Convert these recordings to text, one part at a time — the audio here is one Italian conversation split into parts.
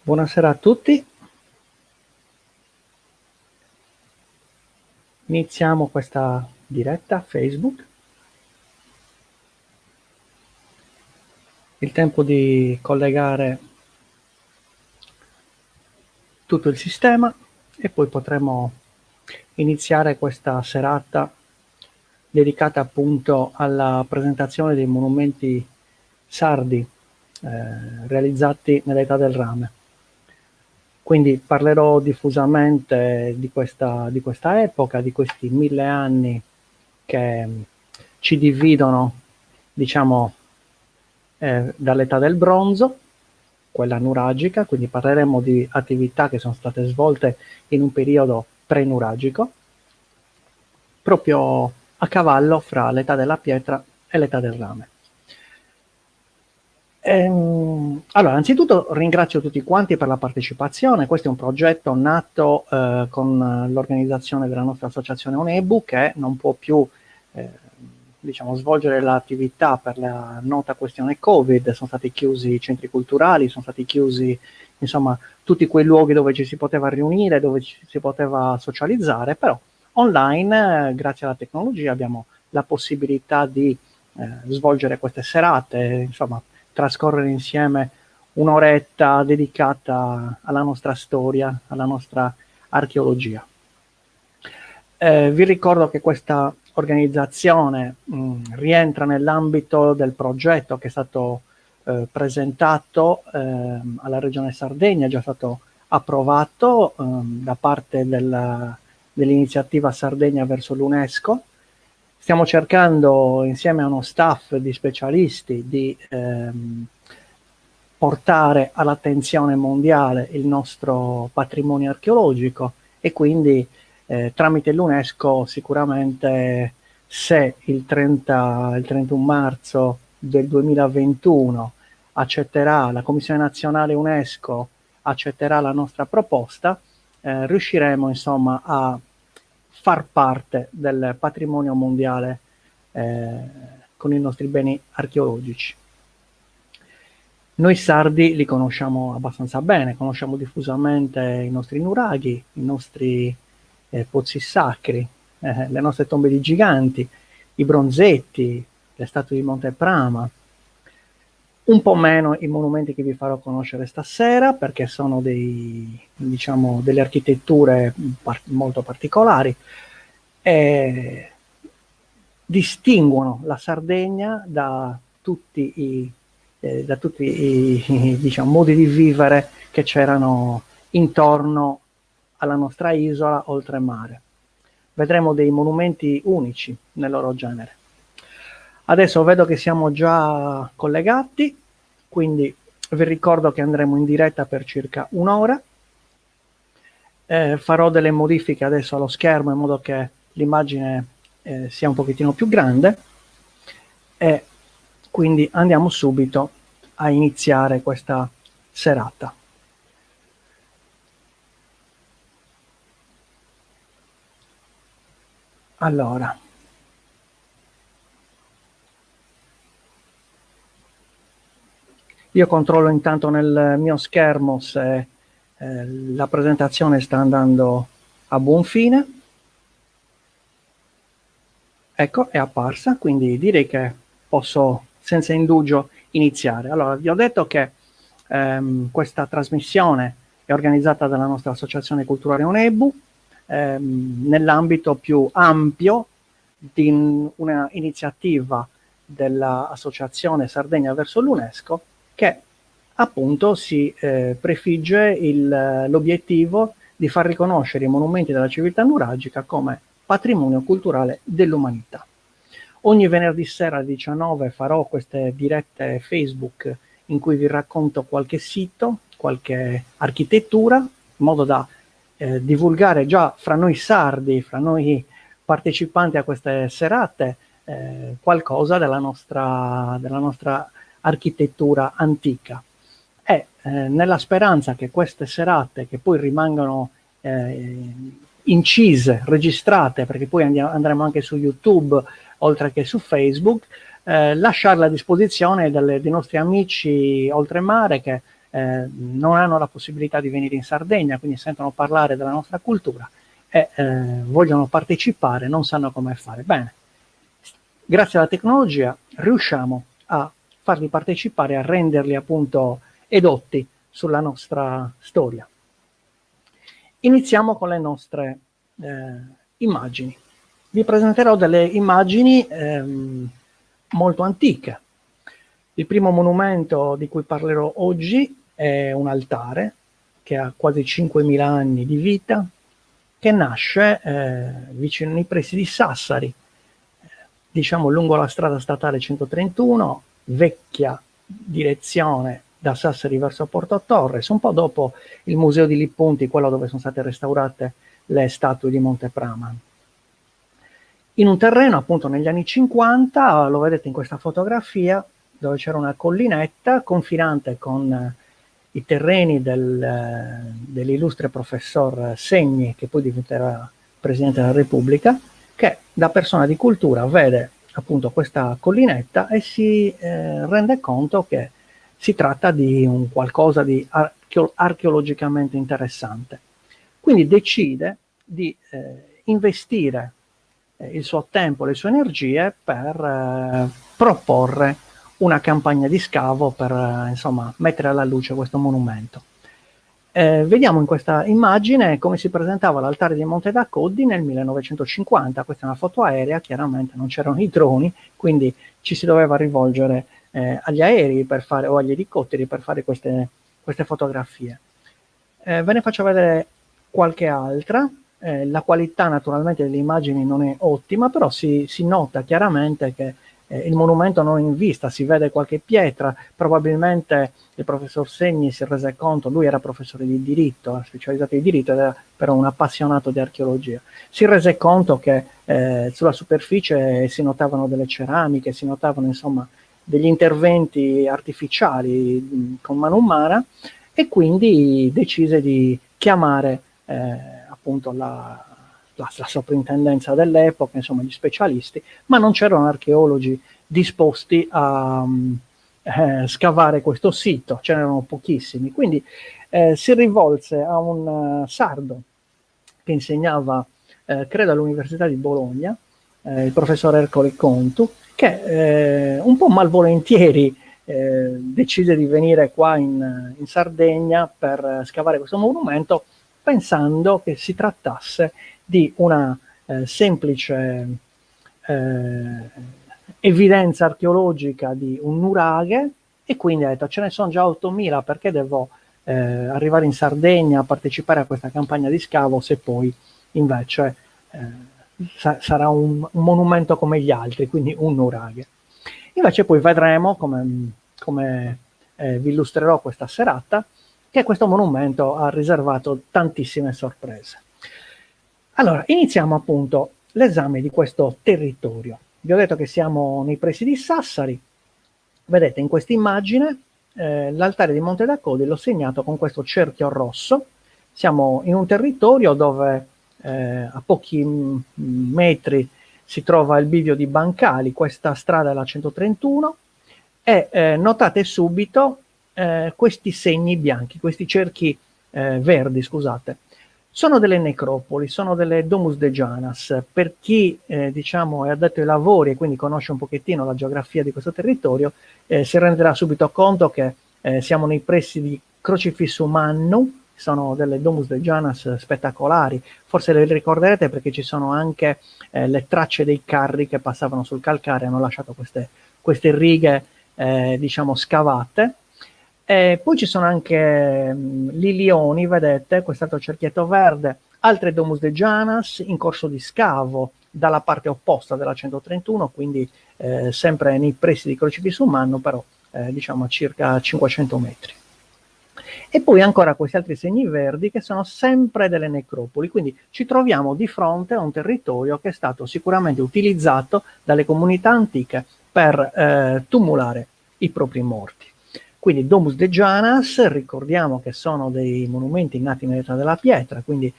Buonasera a tutti. Iniziamo questa diretta Facebook. Il tempo di collegare tutto il sistema e poi potremo iniziare questa serata dedicata appunto alla presentazione dei monumenti sardi realizzati nell'età del rame. Quindi parlerò diffusamente di questa epoca, di questi 1000 anni che ci dividono, diciamo, dall'età del bronzo, quella nuragica, quindi parleremo di attività che sono state svolte in un periodo pre-nuragico, proprio a cavallo fra l'età della pietra e l'età del rame. Allora, anzitutto ringrazio tutti quanti per la partecipazione. Questo è un progetto nato con l'organizzazione della nostra associazione UNEBU, che non può più diciamo, svolgere l'attività per la nota questione Covid. Sono stati chiusi i centri culturali, sono stati chiusi insomma tutti quei luoghi dove ci si poteva riunire, dove ci si poteva socializzare, però online, grazie alla tecnologia, abbiamo la possibilità di svolgere queste serate, insomma, trascorrere insieme un'oretta dedicata alla nostra storia, alla nostra archeologia. Vi ricordo che questa organizzazione rientra nell'ambito del progetto che è stato presentato alla Regione Sardegna, è già stato approvato da parte dell'iniziativa Sardegna verso l'UNESCO. Stiamo cercando insieme a uno staff di specialisti di portare all'attenzione mondiale il nostro patrimonio archeologico e quindi tramite l'UNESCO sicuramente, se il 31 marzo del 2021 accetterà, la Commissione Nazionale UNESCO accetterà la nostra proposta, riusciremo insomma a far parte del patrimonio mondiale con i nostri beni archeologici. Noi sardi li conosciamo abbastanza bene, conosciamo diffusamente i nostri nuraghi, i nostri pozzi sacri, le nostre tombe di giganti, i bronzetti, le statue di Monte Prama. Un po' meno i monumenti che vi farò conoscere stasera, perché sono diciamo, delle architetture molto particolari e distinguono la Sardegna da tutti i diciamo, modi di vivere che c'erano intorno alla nostra isola oltremare. Vedremo dei monumenti unici nel loro genere. Adesso vedo che siamo già collegati, quindi vi ricordo che andremo in diretta per circa un'ora. Farò delle modifiche adesso allo schermo in modo che l'immagine sia un pochettino più grande e quindi andiamo subito a iniziare questa serata. Allora, io controllo intanto nel mio schermo se la presentazione sta andando a buon fine. Ecco, è apparsa, quindi direi che posso senza indugio iniziare. Allora, vi ho detto che questa trasmissione è organizzata dalla nostra Associazione Culturale UNEBU nell'ambito più ampio di una iniziativa dell'Associazione Sardegna verso l'UNESCO che appunto si prefigge l'obiettivo di far riconoscere i monumenti della civiltà nuragica come patrimonio culturale dell'umanità. Ogni venerdì sera alle 19 farò queste dirette Facebook in cui vi racconto qualche sito, qualche architettura, in modo da divulgare già fra noi sardi, fra noi partecipanti a queste serate, qualcosa della nostra architettura antica. E nella speranza che queste serate, che poi rimangano incise, registrate, perché poi andremo anche su YouTube, oltre che su Facebook, lasciarle a disposizione dei nostri amici oltremare che non hanno la possibilità di venire in Sardegna, quindi sentono parlare della nostra cultura e vogliono partecipare, non sanno come fare. Bene, grazie alla tecnologia riusciamo a farli partecipare, a renderli appunto edotti sulla nostra storia. Iniziamo con le nostre immagini. Vi presenterò delle immagini molto antiche. Il primo monumento di cui parlerò oggi è un altare che ha quasi 5.000 anni di vita, che nasce vicino ai pressi di Sassari, diciamo lungo la strada statale 131, vecchia direzione da Sassari verso Porto Torres, un po' dopo il museo di Lippunti, quello dove sono state restaurate le statue di Monteprama. In un terreno appunto negli anni 50, lo vedete in questa fotografia, dove c'era una collinetta confinante con i terreni dell'illustre professor Segni, che poi diventerà Presidente della Repubblica, che da persona di cultura vede appunto questa collinetta e si rende conto che si tratta di un qualcosa di archeologicamente interessante. Quindi decide di investire il suo tempo, le sue energie per proporre una campagna di scavo per insomma mettere alla luce questo monumento. Vediamo in questa immagine come si presentava l'altare di Monte d'Accoddi nel 1950. Questa è una foto aerea, chiaramente non c'erano i droni, quindi ci si doveva rivolgere agli aerei per fare, o agli elicotteri per fare queste fotografie. Ve ne faccio vedere qualche altra. La qualità naturalmente delle immagini non è ottima, però si nota chiaramente che il monumento non è in vista, si vede qualche pietra, probabilmente il professor Segni si rese conto, lui era professore di diritto, specializzato in diritto, ed era però un appassionato di archeologia, si rese conto che sulla superficie si notavano delle ceramiche, si notavano insomma degli interventi artificiali con mano umana, e quindi decise di chiamare appunto la soprintendenza dell'epoca, insomma gli specialisti, ma non c'erano archeologi disposti a scavare questo sito, ce n'erano pochissimi, quindi si rivolse a un sardo che insegnava, credo all'Università di Bologna, il professor Ercole Contu, che un po' malvolentieri decise di venire qua in Sardegna per scavare questo monumento, pensando che si trattasse di una semplice evidenza archeologica di un nuraghe, e quindi ha detto ce ne sono già 8.000, perché devo arrivare in Sardegna a partecipare a questa campagna di scavo se poi invece sarà un monumento come gli altri, quindi un nuraghe. Invece poi vedremo, come vi illustrerò questa serata, che questo monumento ha riservato tantissime sorprese. Allora, iniziamo appunto l'esame di questo territorio. Vi ho detto che siamo nei pressi di Sassari. Vedete in questa immagine l'altare di Monte d'Accoddi l'ho segnato con questo cerchio rosso. Siamo in un territorio dove a pochi metri si trova il bivio di Bancali, questa strada è la 131, e notate subito questi segni bianchi, questi cerchi verdi, scusate. Sono delle necropoli, sono delle Domus de Janas. Per chi diciamo è addetto ai lavori e quindi conosce un pochettino la geografia di questo territorio, si renderà subito conto che siamo nei pressi di Crocifissum Mannum. Sono delle Domus de Janas spettacolari, forse le ricorderete perché ci sono anche le tracce dei carri che passavano sul calcare, hanno lasciato queste righe diciamo scavate. Poi ci sono anche lilioni, vedete, quest'altro cerchietto verde, altre Domus de Janas in corso di scavo dalla parte opposta della 131, quindi sempre nei pressi di Crocifissum Mannum, però diciamo a circa 500 metri. E poi ancora questi altri segni verdi che sono sempre delle necropoli, quindi ci troviamo di fronte a un territorio che è stato sicuramente utilizzato dalle comunità antiche per tumulare i propri morti. Quindi Domus de Janas, ricordiamo che sono dei monumenti nati nell'età della pietra, quindi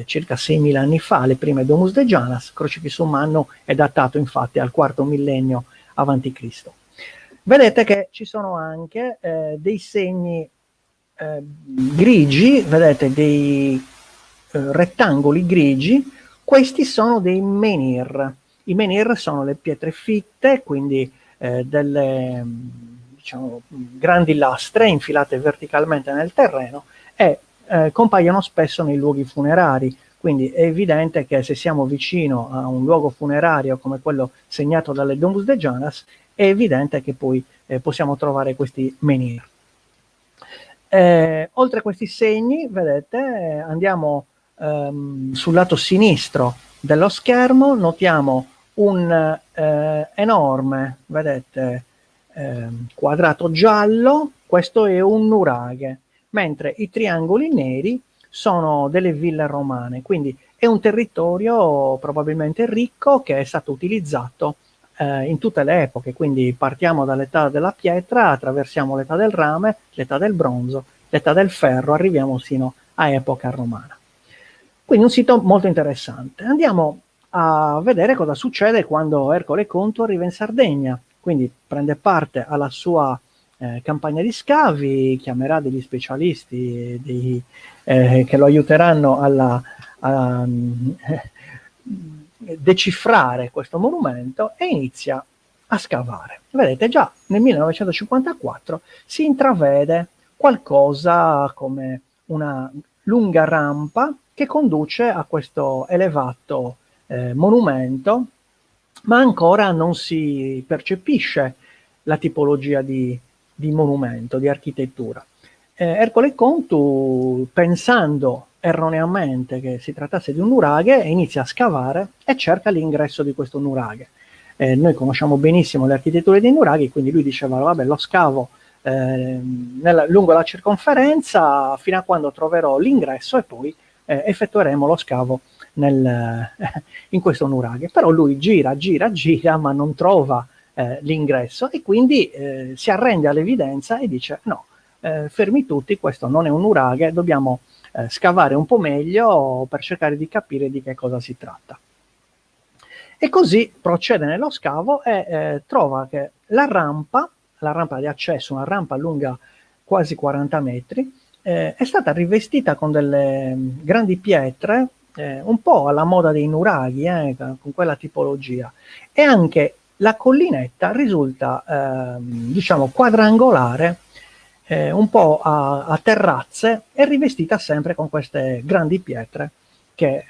circa 6.000 anni fa, le prime Domus de Janas. Crocifissum Mannum è datato infatti al IV millennio avanti Cristo. Vedete che ci sono anche dei segni grigi, vedete dei rettangoli grigi, questi sono dei menhir. I menhir sono le pietre fitte, quindi delle diciamo, grandi lastre infilate verticalmente nel terreno e compaiono spesso nei luoghi funerari. Quindi è evidente che se siamo vicino a un luogo funerario come quello segnato dalle Domus de Janas, è evidente che poi possiamo trovare questi menhir. Oltre a questi segni, vedete, andiamo sul lato sinistro dello schermo, notiamo un enorme, vedete, quadrato giallo, questo è un nuraghe, mentre i triangoli neri sono delle ville romane, quindi è un territorio probabilmente ricco che è stato utilizzato in tutte le epoche, quindi partiamo dall'età della pietra, attraversiamo l'età del rame, l'età del bronzo, l'età del ferro, arriviamo sino a epoca romana. Quindi un sito molto interessante. Andiamo a vedere cosa succede quando Ercole Conto arriva in Sardegna, quindi prende parte alla sua campagna di scavi, chiamerà degli specialisti che lo aiuteranno a decifrare questo monumento e inizia a scavare. Vedete, già nel 1954 si intravede qualcosa come una lunga rampa che conduce a questo elevato monumento, ma ancora non si percepisce la tipologia di monumento, di architettura. Ercole Contu, pensando erroneamente che si trattasse di un nuraghe, inizia a scavare e cerca l'ingresso di questo nuraghe. Noi conosciamo benissimo le architetture dei nuraghi, quindi lui diceva, vabbè, lo scavo lungo la circonferenza fino a quando troverò l'ingresso e poi effettueremo lo scavo in questo nuraghe. Però lui gira, ma non trova l'ingresso e quindi si arrende all'evidenza e dice no, fermi tutti, questo non è un nuraghe, dobbiamo scavare un po' meglio per cercare di capire di che cosa si tratta. E così procede nello scavo e trova che la rampa di accesso, una rampa lunga quasi 40 metri, è stata rivestita con delle grandi pietre, un po' alla moda dei nuraghi, con quella tipologia. E anche la collinetta risulta, diciamo, quadrangolare, un po' a terrazze e rivestita sempre con queste grandi pietre che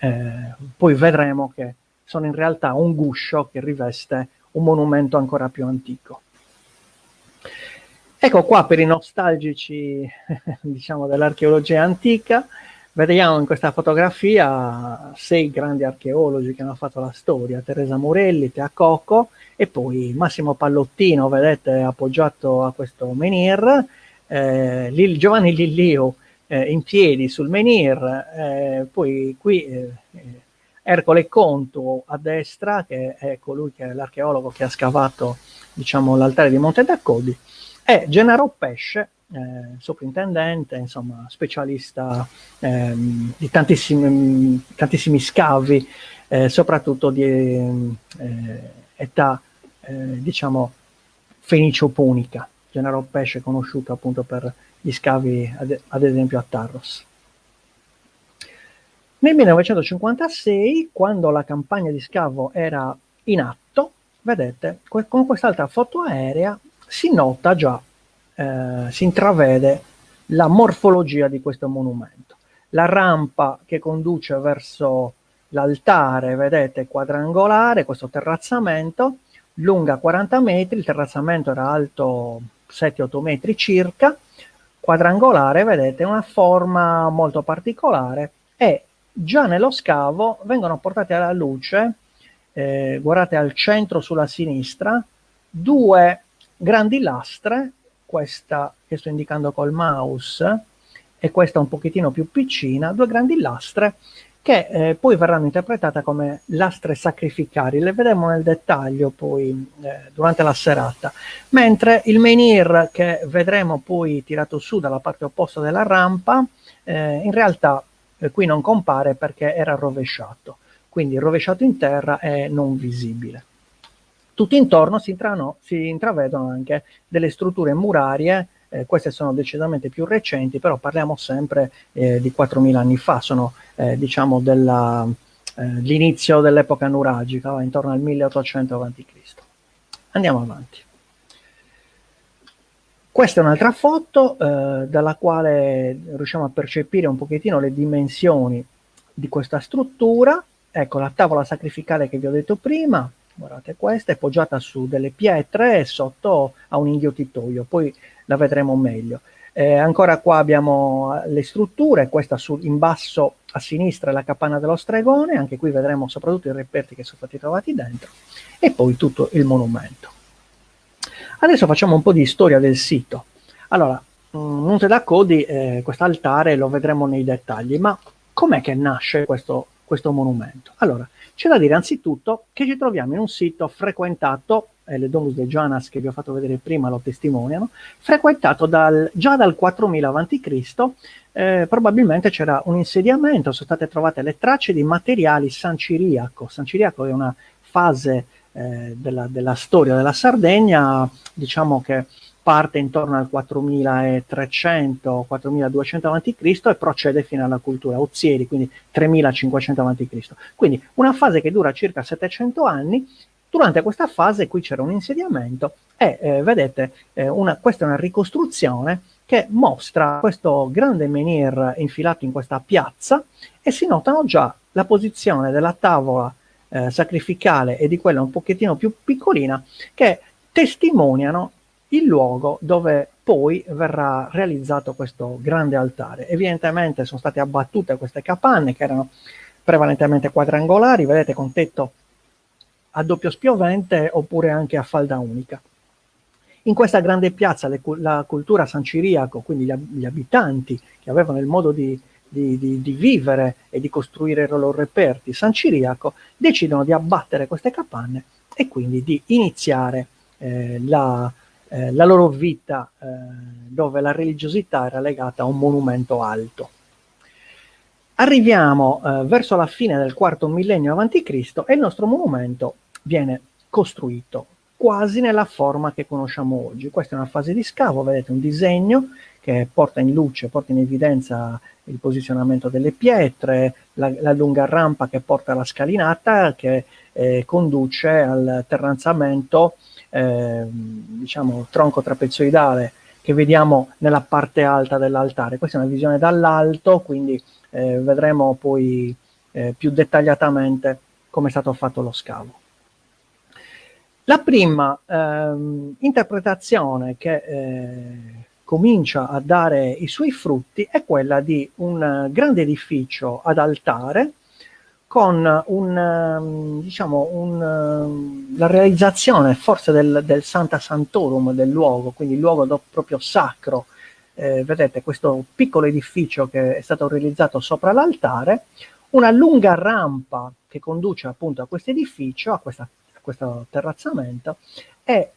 poi vedremo che sono in realtà un guscio che riveste un monumento ancora più antico. Ecco qua per i nostalgici diciamo dell'archeologia antica, vediamo in questa fotografia 6 grandi archeologi che hanno fatto la storia: Teresa Morelli, Tea Cocco e poi Massimo Pallottino, vedete, appoggiato a questo menhir, Giovanni Lillio in piedi sul menhir, poi qui Ercole Contu a destra, che è colui che è l'archeologo che ha scavato, diciamo, l'altare di Monte d'Accodi, e Gennaro Pesce, soprintendente, insomma, specialista di tantissimi scavi, soprattutto di età, diciamo, fenicio-punica. Gennaro Pesce conosciuto appunto per gli scavi, ad esempio, a Tarros. Nel 1956, quando la campagna di scavo era in atto, vedete, con quest'altra foto aerea si nota già, si intravede la morfologia di questo monumento. La rampa che conduce verso l'altare, vedete, quadrangolare, questo terrazzamento, lunga 40 metri, il terrazzamento era alto 7-8 metri circa, quadrangolare, vedete, una forma molto particolare e già nello scavo vengono portate alla luce, guardate al centro sulla sinistra, 2 grandi lastre, questa che sto indicando col mouse e questa un pochettino più piccina, 2 grandi lastre che poi verranno interpretate come lastre sacrificali, le vedremo nel dettaglio poi durante la serata, mentre il menhir che vedremo poi tirato su dalla parte opposta della rampa in realtà qui non compare perché era rovesciato, quindi rovesciato in terra e non visibile. Tutto intorno si intravedono anche delle strutture murarie queste sono decisamente più recenti, però parliamo sempre di 4.000 anni fa, sono diciamo l'inizio dell'epoca nuragica, intorno al 1800 a.C. Andiamo avanti. Questa è un'altra foto dalla quale riusciamo a percepire un pochettino le dimensioni di questa struttura. Ecco la tavola sacrificale che vi ho detto prima, guardate questa, è poggiata su delle pietre e sotto a un inghiottitoio, poi la vedremo meglio. Ancora qua abbiamo le strutture, questa in basso a sinistra è la capanna dello stregone, anche qui vedremo soprattutto i reperti che sono stati trovati dentro, e poi tutto il monumento. Adesso facciamo un po' di storia del sito. Allora, Monte da Codi, questo altare lo vedremo nei dettagli, ma com'è che nasce questo monumento? Allora, c'è da dire anzitutto che ci troviamo in un sito frequentato, le Domus de Joannas che vi ho fatto vedere prima lo testimoniano, frequentato già dal 4000 a.C., probabilmente c'era un insediamento, sono state trovate le tracce di materiali San Ciriaco. San Ciriaco è una fase della storia della Sardegna, diciamo che parte intorno al 4300-4200 a.C. e procede fino alla cultura Ozieri, quindi 3500 a.C. Quindi una fase che dura circa 700 anni. Durante questa fase qui c'era un insediamento e vedete, questa è una ricostruzione che mostra questo grande menhir infilato in questa piazza e si notano già la posizione della tavola sacrificale e di quella un pochettino più piccolina che testimoniano il luogo dove poi verrà realizzato questo grande altare. Evidentemente sono state abbattute queste capanne che erano prevalentemente quadrangolari, vedete, con tetto a doppio spiovente oppure anche a falda unica. In questa grande piazza la cultura San Ciriaco, quindi gli abitanti che avevano il modo di vivere e di costruire i loro reperti San Ciriaco, decidono di abbattere queste capanne e quindi di iniziare la loro vita dove la religiosità era legata a un monumento alto. Arriviamo verso la fine del quarto millennio avanti Cristo e il nostro monumento viene costruito quasi nella forma che conosciamo oggi. Questa è una fase di scavo, vedete un disegno che porta in luce, porta in evidenza il posizionamento delle pietre, la lunga rampa che porta alla scalinata che conduce al terrazzamento, diciamo tronco trapezoidale che vediamo nella parte alta dell'altare. Questa è una visione dall'alto, quindi vedremo poi più dettagliatamente come è stato fatto lo scavo. La prima interpretazione che comincia a dare i suoi frutti è quella di un grande edificio ad altare con la realizzazione forse del Santa Santorum del luogo, quindi il luogo proprio sacro. Vedete questo piccolo edificio che è stato realizzato sopra l'altare, una lunga rampa che conduce appunto a questo edificio, a questo terrazzamento, e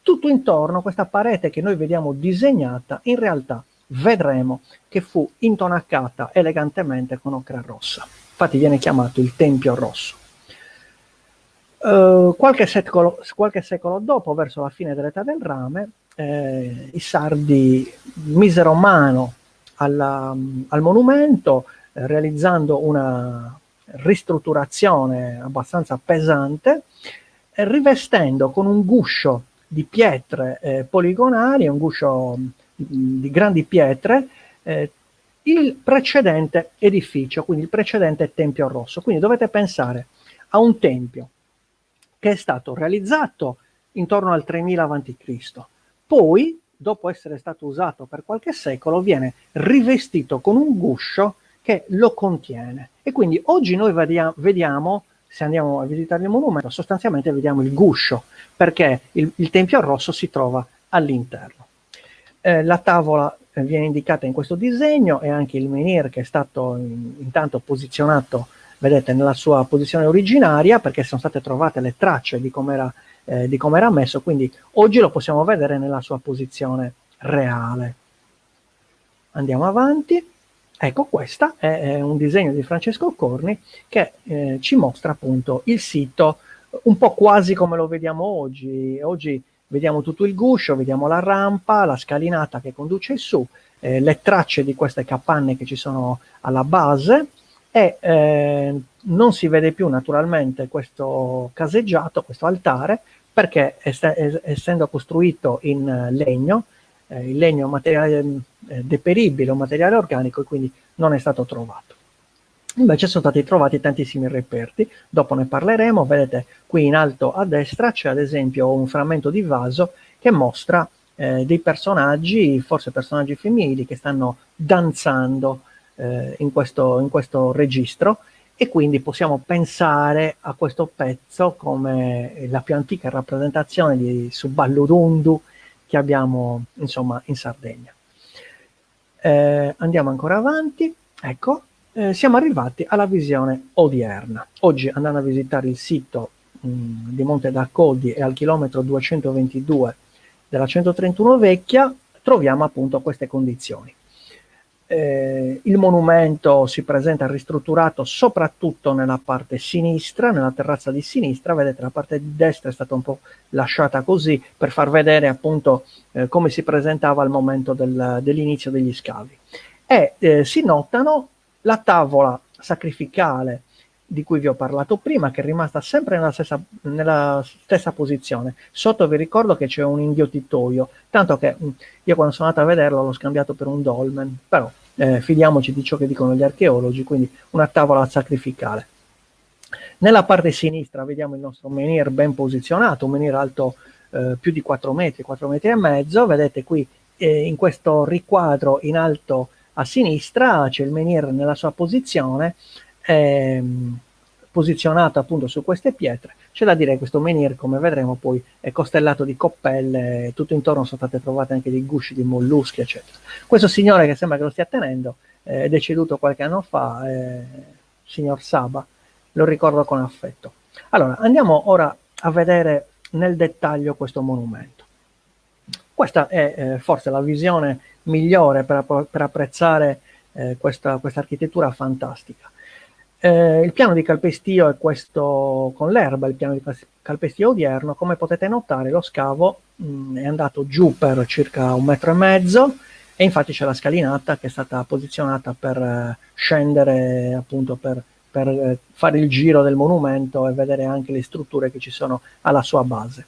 tutto intorno questa parete che noi vediamo disegnata, in realtà vedremo che fu intonacata elegantemente con ocra rossa. Infatti viene chiamato il Tempio Rosso. Qualche secolo dopo, verso la fine dell'età del rame, i sardi misero mano al monumento, realizzando una ristrutturazione abbastanza pesante, rivestendo con un guscio di pietre poligonali, un guscio di grandi pietre, il precedente edificio, quindi il precedente Tempio Rosso. Quindi dovete pensare a un tempio che è stato realizzato intorno al 3000 a.C., poi, dopo essere stato usato per qualche secolo, viene rivestito con un guscio che lo contiene. E quindi oggi noi vediamo, se andiamo a visitare il monumento, sostanzialmente vediamo il guscio, perché il Tempio Rosso si trova all'interno. La tavola viene indicata in questo disegno e anche il menhir che è stato intanto posizionato, vedete, nella sua posizione originaria, perché sono state trovate le tracce di come era messo, quindi oggi lo possiamo vedere nella sua posizione reale. Andiamo avanti. Ecco, questo è un disegno di Francesco Corni che ci mostra appunto il sito un po' quasi come lo vediamo oggi. Oggi vediamo tutto il guscio, vediamo la rampa, la scalinata che conduce su, le tracce di queste capanne che ci sono alla base, e non si vede più naturalmente questo caseggiato, questo altare, perché essendo costruito in legno, il legno è un materiale deperibile, un materiale organico, e quindi non è stato trovato. Invece sono stati trovati tantissimi reperti, dopo ne parleremo. Vedete qui in alto a destra c'è ad esempio un frammento di vaso che mostra dei personaggi, forse personaggi femminili, che stanno danzando in questo registro, e quindi possiamo pensare a questo pezzo come la più antica rappresentazione di Suballurundu che abbiamo insomma in Sardegna. Andiamo ancora avanti, ecco, siamo arrivati alla visione odierna. Oggi, andando a visitare il sito di Monte d'Accoldi e al chilometro 222 della 131 vecchia, troviamo appunto queste condizioni. Il monumento si presenta ristrutturato soprattutto nella parte sinistra, nella terrazza di sinistra. Vedete, la parte di destra è stata un po' lasciata così per far vedere appunto come si presentava al momento dell'inizio degli scavi. E si notano la tavola sacrificale di cui vi ho parlato prima, che è rimasta sempre nella stessa posizione. Sotto vi ricordo che c'è un inghiottitoio, tanto che io quando sono andato a vederlo l'ho scambiato per un dolmen, però fidiamoci di ciò che dicono gli archeologi, quindi una tavola sacrificale. Nella parte sinistra vediamo il nostro menhir ben posizionato, un menhir alto più di 4 metri, 4 metri e mezzo. Vedete qui in questo riquadro in alto a sinistra c'è il menhir nella sua posizione, posizionato appunto su queste pietre. C'è da dire che questo menhir, come vedremo poi, è costellato di coppelle, tutto intorno sono state trovate anche dei gusci di molluschi, eccetera. Questo signore, che sembra che lo stia tenendo, è deceduto qualche anno fa, signor Saba, lo ricordo con affetto. Allora, andiamo ora a vedere nel dettaglio questo monumento. Questa è forse la visione migliore per apprezzare questa architettura fantastica. Il piano di calpestio è questo con l'erba, il piano di calpestio odierno. Come potete notare, lo scavo è andato giù per circa 1,5 metri, e infatti c'è la scalinata che è stata posizionata per scendere, appunto per fare il giro del monumento e vedere anche le strutture che ci sono alla sua base.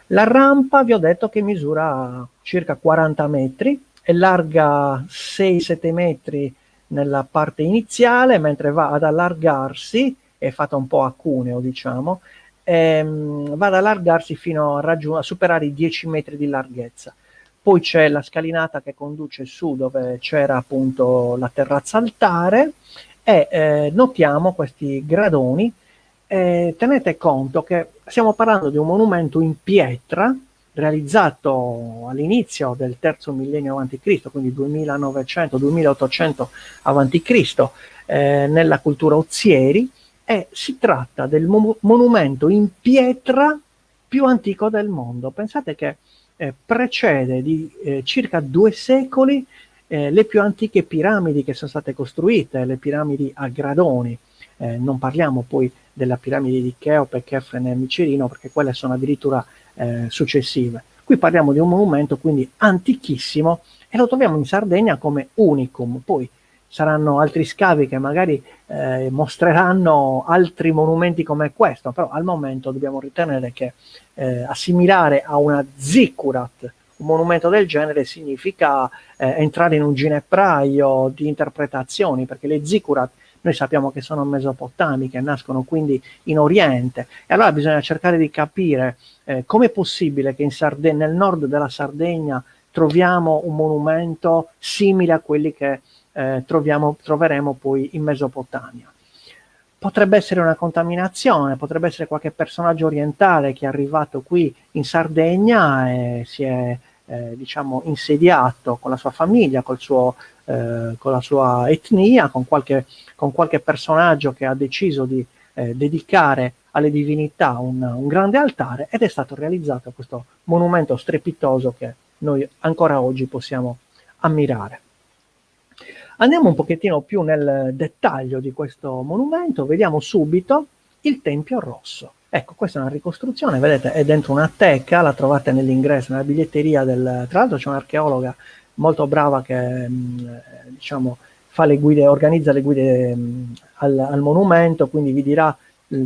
La rampa vi ho detto che misura circa 40 metri, è larga 6-7 metri nella parte iniziale, mentre va ad allargarsi, è fatta un po' a cuneo diciamo, va ad allargarsi fino a superare i 10 metri di larghezza. Poi c'è la scalinata che conduce su, dove c'era appunto la terrazza altare, e notiamo questi gradoni. Tenete conto che stiamo parlando di un monumento in pietra realizzato all'inizio del terzo millennio a.C., quindi 2900-2800 a.C., nella cultura Ozieri, e si tratta del monumento in pietra più antico del mondo. Pensate che precede di circa 2 secoli le più antiche piramidi che sono state costruite, le piramidi a gradoni. Non parliamo poi della piramide di Cheope, Chefren e Micerino, perché quelle sono addirittura successive. Qui parliamo di un monumento quindi antichissimo, e lo troviamo in Sardegna come unicum. Poi saranno altri scavi che magari mostreranno altri monumenti come questo, però al momento dobbiamo ritenere che assimilare a una ziccurat un monumento del genere significa entrare in un ginepraio di interpretazioni, perché le ziccurat noi sappiamo che sono mesopotamiche, nascono quindi in Oriente, e allora bisogna cercare di capire com'è possibile che nel nord della Sardegna troviamo un monumento simile a quelli che troveremo poi in Mesopotamia. Potrebbe essere una contaminazione, potrebbe essere qualche personaggio orientale che è arrivato qui in Sardegna e si è diciamo insediato con la sua famiglia, con la sua etnia, con qualche personaggio che ha deciso di dedicare alle divinità un grande altare, ed è stato realizzato questo monumento strepitoso che noi ancora oggi possiamo ammirare. Andiamo un pochettino più nel dettaglio di questo monumento, vediamo subito il Tempio Rosso. Ecco, questa è una ricostruzione, vedete, è dentro una teca, la trovate nell'ingresso, nella biglietteria tra l'altro c'è un'archeologa molto brava che, diciamo, fa le guide, organizza le guide al monumento, quindi vi dirà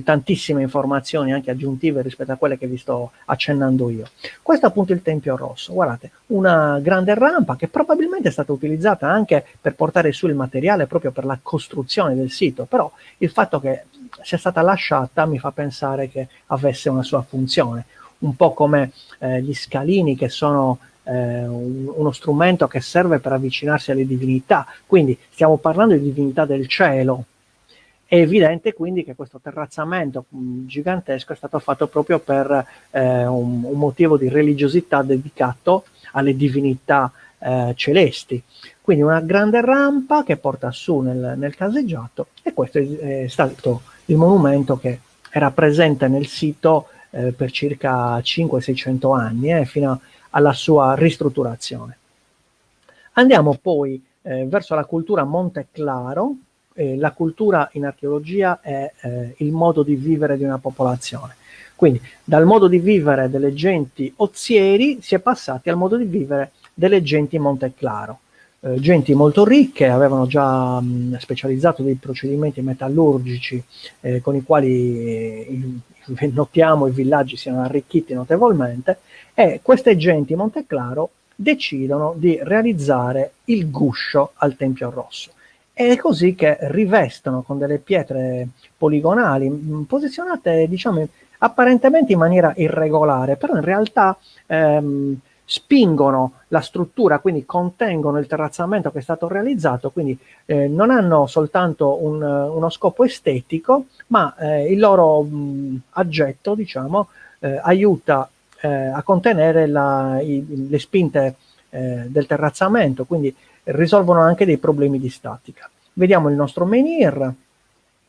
tantissime informazioni anche aggiuntive rispetto a quelle che vi sto accennando io. Questo è appunto il Tempio Rosso, guardate, una grande rampa che probabilmente è stata utilizzata anche per portare su il materiale proprio per la costruzione del sito, però il fatto che sia stata lasciata mi fa pensare che avesse una sua funzione, un po' come gli scalini che sono uno strumento che serve per avvicinarsi alle divinità, quindi stiamo parlando di divinità del cielo. È evidente quindi che questo terrazzamento gigantesco è stato fatto proprio per un motivo di religiosità dedicato alle divinità celesti. Quindi una grande rampa che porta su nel caseggiato, e questo è stato il monumento che era presente nel sito per circa 500-600 anni, fino alla sua ristrutturazione. Andiamo poi verso la cultura Monte Claro. La cultura in archeologia è il modo di vivere di una popolazione. Quindi dal modo di vivere delle genti ozieri si è passati al modo di vivere delle genti Monte Claro. Genti molto ricche, avevano già specializzato dei procedimenti metallurgici con i quali notiamo i villaggi siano arricchiti notevolmente, e queste genti Monte Claro decidono di realizzare il guscio al Tempio Rosso. È così che rivestono con delle pietre poligonali, posizionate, diciamo, apparentemente in maniera irregolare, però in realtà spingono la struttura, quindi contengono il terrazzamento che è stato realizzato, quindi non hanno soltanto uno scopo estetico, ma il loro aggetto, diciamo, aiuta a contenere le spinte del terrazzamento, quindi risolvono anche dei problemi di statica. Vediamo il nostro menhir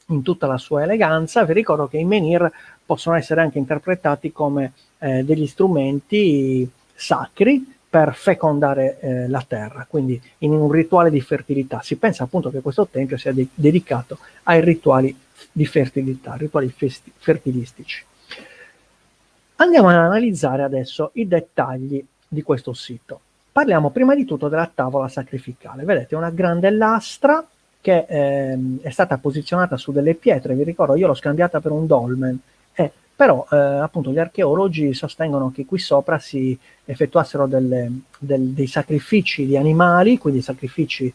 in tutta la sua eleganza. Vi ricordo che i menhir possono essere anche interpretati come degli strumenti sacri per fecondare la terra, quindi in un rituale di fertilità. Si pensa appunto che questo tempio sia dedicato ai rituali di fertilità, rituali fertilistici. Andiamo ad analizzare adesso i dettagli di questo sito. Parliamo prima di tutto della tavola sacrificale. Vedete, una grande lastra che è stata posizionata su delle pietre. Vi ricordo, io l'ho scambiata per un dolmen, però appunto gli archeologi sostengono che qui sopra si effettuassero dei sacrifici di animali, quindi sacrifici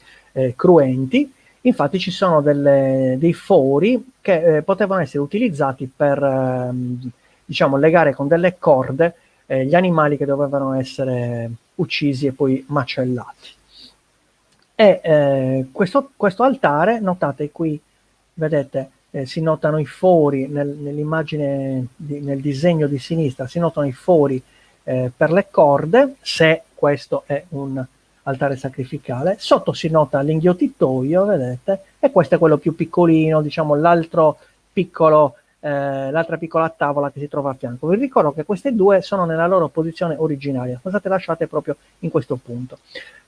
cruenti. Infatti ci sono dei fori che potevano essere utilizzati per diciamo legare con delle corde gli animali che dovevano essere uccisi e poi macellati. E questo altare, notate qui, vedete, si notano i fori nell'immagine, nel disegno di sinistra, si notano i fori per le corde, se questo è un altare sacrificale. Sotto si nota l'inghiottitoio, vedete, e questo è quello più piccolino, diciamo l'altra piccola tavola che si trova a fianco. Vi ricordo che queste due sono nella loro posizione originaria, sono state lasciate proprio in questo punto.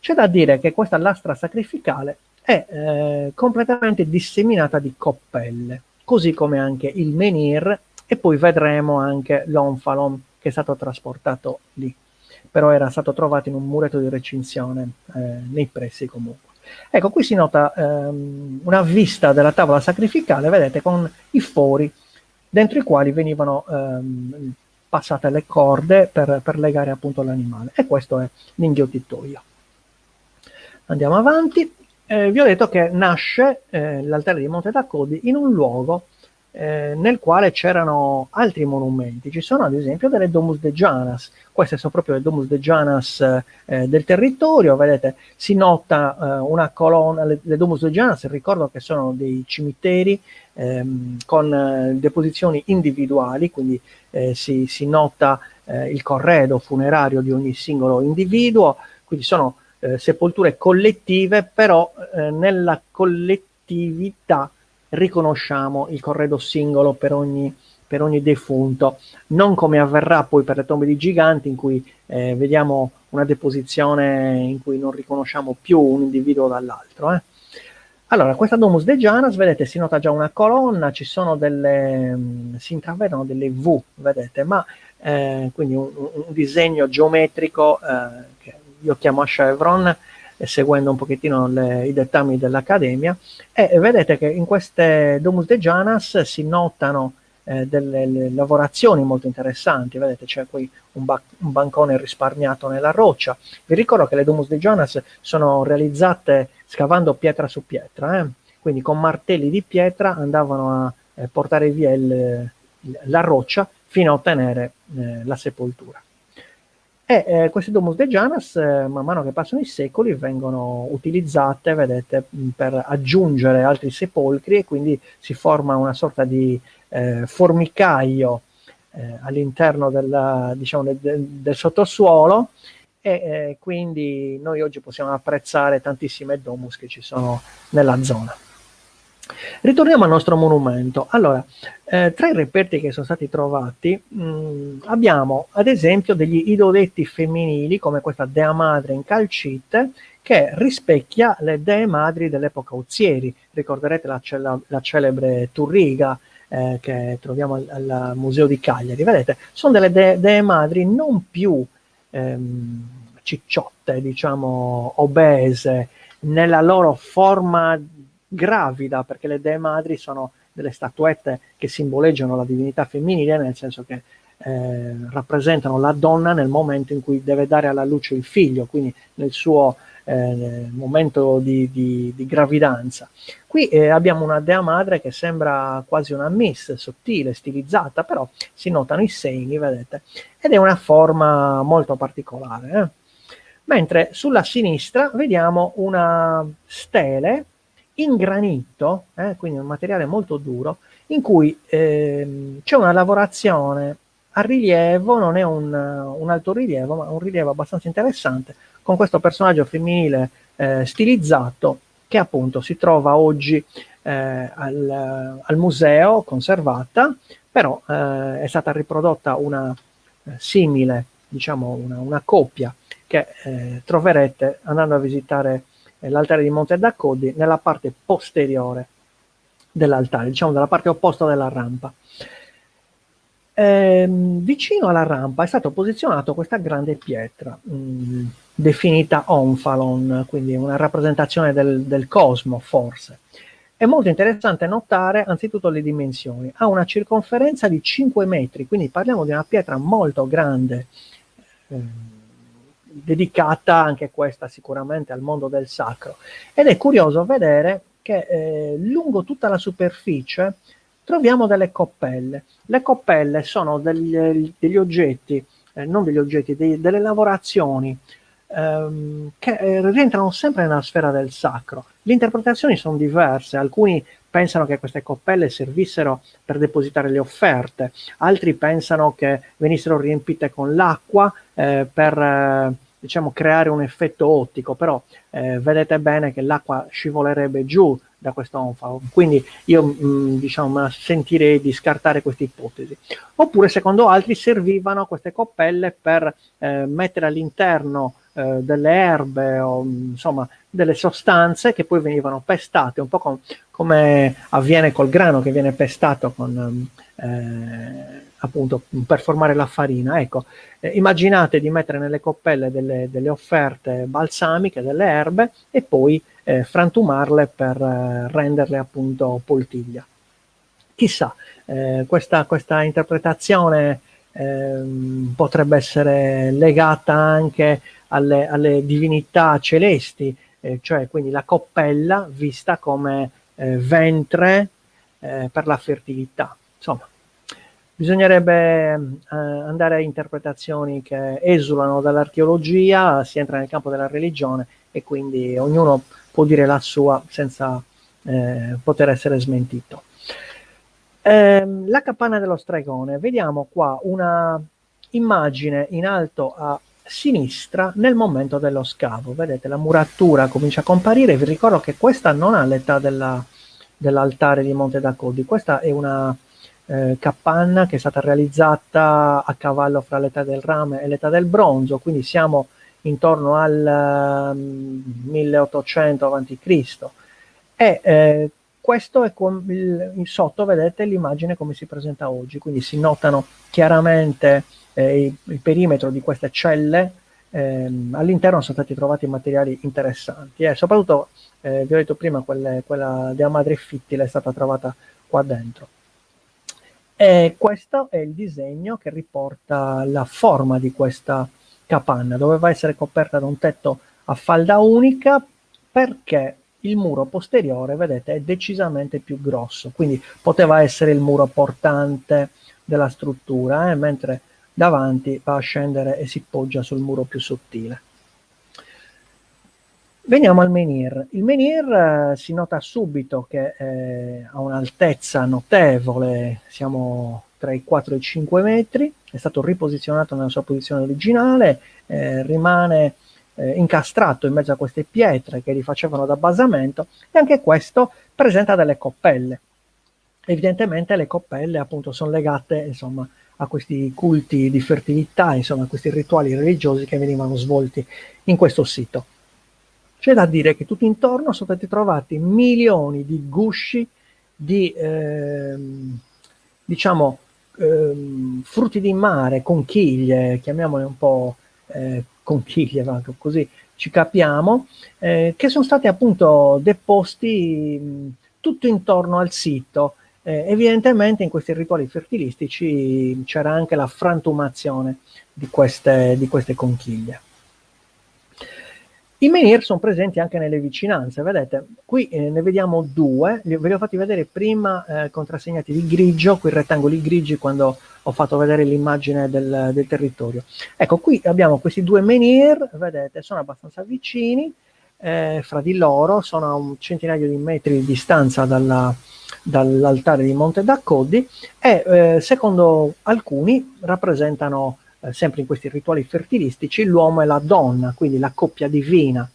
C'è da dire che questa lastra sacrificale è completamente disseminata di coppelle, così come anche il menhir, e poi vedremo anche l'onfalon che è stato trasportato lì, però era stato trovato in un muretto di recinzione nei pressi comunque. Ecco, qui si nota una vista della tavola sacrificale, vedete, con i fori dentro i quali venivano passate le corde per legare appunto l'animale, e questo è l'inghiottitoio. Andiamo avanti. Vi ho detto che nasce l'altare di Monte Tacodi in un luogo nel quale c'erano altri monumenti. Ci sono ad esempio delle Domus de Janas. Queste sono proprio le Domus de Janas del territorio. Vedete, si nota una colonna. Le Domus de Janas, ricordo che sono dei cimiteri con deposizioni individuali, quindi si nota il corredo funerario di ogni singolo individuo, quindi sono sepolture collettive, però nella collettività riconosciamo il corredo singolo per ogni defunto, non come avverrà poi per le tombe di giganti, in cui vediamo una deposizione in cui non riconosciamo più un individuo dall'altro. Allora, questa Domus de Janas, vedete, si nota già una colonna, ci sono si intravedono delle V, vedete, ma quindi un disegno geometrico che io chiamo a chevron, seguendo un pochettino i dettami dell'Accademia, e vedete che in queste Domus de Janas si notano delle lavorazioni molto interessanti, vedete c'è qui un bancone risparmiato nella roccia. Vi ricordo che le Domus de Janas sono realizzate scavando pietra su pietra, quindi con martelli di pietra andavano a portare via la roccia fino a ottenere la sepoltura. E queste Domus de Janas, man mano che passano i secoli, vengono utilizzate, vedete, per aggiungere altri sepolcri, e quindi si forma una sorta di formicaio all'interno diciamo, del sottosuolo, e quindi noi oggi possiamo apprezzare tantissime domus che ci sono nella zona. Ritorniamo al nostro monumento. Allora, tra i reperti che sono stati trovati abbiamo ad esempio degli idoletti femminili, come questa Dea Madre in calcite, che rispecchia le Dee Madri dell'epoca Uzieri. Ricorderete la celebre Turriga che troviamo al Museo di Cagliari. Vedete, sono delle Dee Madri non più cicciotte, diciamo obese, nella loro forma gravida, perché le Dee Madri sono delle statuette che simboleggiano la divinità femminile, nel senso che rappresentano la donna nel momento in cui deve dare alla luce il figlio, quindi nel suo momento di gravidanza. Qui abbiamo una Dea Madre che sembra quasi una miss, sottile, stilizzata, però si notano i segni, vedete, ed è una forma molto particolare. Mentre sulla sinistra vediamo una stele in granito, quindi un materiale molto duro, in cui c'è una lavorazione a rilievo, non è un alto rilievo, ma un rilievo abbastanza interessante, con questo personaggio femminile stilizzato, che appunto si trova oggi al museo, conservata, però è stata riprodotta una simile, diciamo una coppia, che troverete andando a visitare l'altare di Monte d'Accoddi nella parte posteriore dell'altare, diciamo dalla parte opposta della rampa. Vicino alla rampa è stato posizionato questa grande pietra definita Onfalon, quindi una rappresentazione del cosmo, forse. È molto interessante notare anzitutto le dimensioni. Ha una circonferenza di 5 metri, quindi parliamo di una pietra molto grande, dedicata anche questa sicuramente al mondo del sacro. Ed è curioso vedere che lungo tutta la superficie troviamo delle coppelle. Le coppelle sono degli oggetti, non degli oggetti, delle lavorazioni che rientrano sempre nella sfera del sacro. Le interpretazioni sono diverse, alcuni pensano che queste coppelle servissero per depositare le offerte, altri pensano che venissero riempite con l'acqua per diciamo creare un effetto ottico, però vedete bene che l'acqua scivolerebbe giù da questo onfalo, quindi io diciamo sentirei di scartare questa ipotesi. Oppure secondo altri servivano queste coppelle per mettere all'interno delle erbe o insomma delle sostanze che poi venivano pestate, un po' come avviene col grano che viene pestato con appunto per formare la farina. Ecco, immaginate di mettere nelle coppelle delle offerte balsamiche, delle erbe, e poi frantumarle per renderle appunto poltiglia. Chissà, questa interpretazione potrebbe essere legata anche alle divinità celesti, cioè quindi la coppella vista come ventre per la fertilità. Insomma, bisognerebbe andare a interpretazioni che esulano dall'archeologia, si entra nel campo della religione e quindi ognuno può dire la sua senza poter essere smentito. La capanna dello stregone, vediamo qua una immagine in alto a sinistra nel momento dello scavo. Vedete, la muratura comincia a comparire. Vi ricordo che questa non ha l'età dell'altare di Monte d'Accoddi, questa è una capanna che è stata realizzata a cavallo fra l'età del rame e l'età del bronzo, quindi siamo intorno al 1800 a.C. E questo è in sotto, vedete l'immagine come si presenta oggi, quindi si notano chiaramente il perimetro di queste celle. All'interno sono stati trovati materiali interessanti e soprattutto, vi ho detto prima, quella della madre fittile è stata trovata qua dentro. E questo è il disegno che riporta la forma di questa capanna. Doveva essere coperta da un tetto a falda unica perché il muro posteriore, vedete, è decisamente più grosso, quindi poteva essere il muro portante della struttura, mentre davanti va a scendere e si poggia sul muro più sottile. Veniamo al menhir. Il menhir si nota subito che ha un'altezza notevole, siamo tra i 4 e i 5 metri, è stato riposizionato nella sua posizione originale, rimane incastrato in mezzo a queste pietre che gli facevano da basamento e anche questo presenta delle coppelle. Evidentemente le coppelle appunto sono legate, insomma, a questi culti di fertilità, insomma, a questi rituali religiosi che venivano svolti in questo sito. C'è da dire che tutto intorno sono stati trovati milioni di gusci di, diciamo, frutti di mare, conchiglie, chiamiamole un po' conchiglie, così ci capiamo, che sono stati appunto deposti tutto intorno al sito. Evidentemente in questi rituali fertilistici c'era anche la frantumazione di queste conchiglie. I menhir sono presenti anche nelle vicinanze, vedete, qui ne vediamo due, ve li ho fatti vedere prima contrassegnati di grigio, quei rettangoli grigi quando ho fatto vedere l'immagine del territorio. Ecco, qui abbiamo questi due menhir, vedete, sono abbastanza vicini fra di loro, sono a un centinaio di metri di distanza dall'altare di Monte d'Accoddi e secondo alcuni rappresentano sempre in questi rituali fertilistici, l'uomo e la donna, quindi la coppia divina.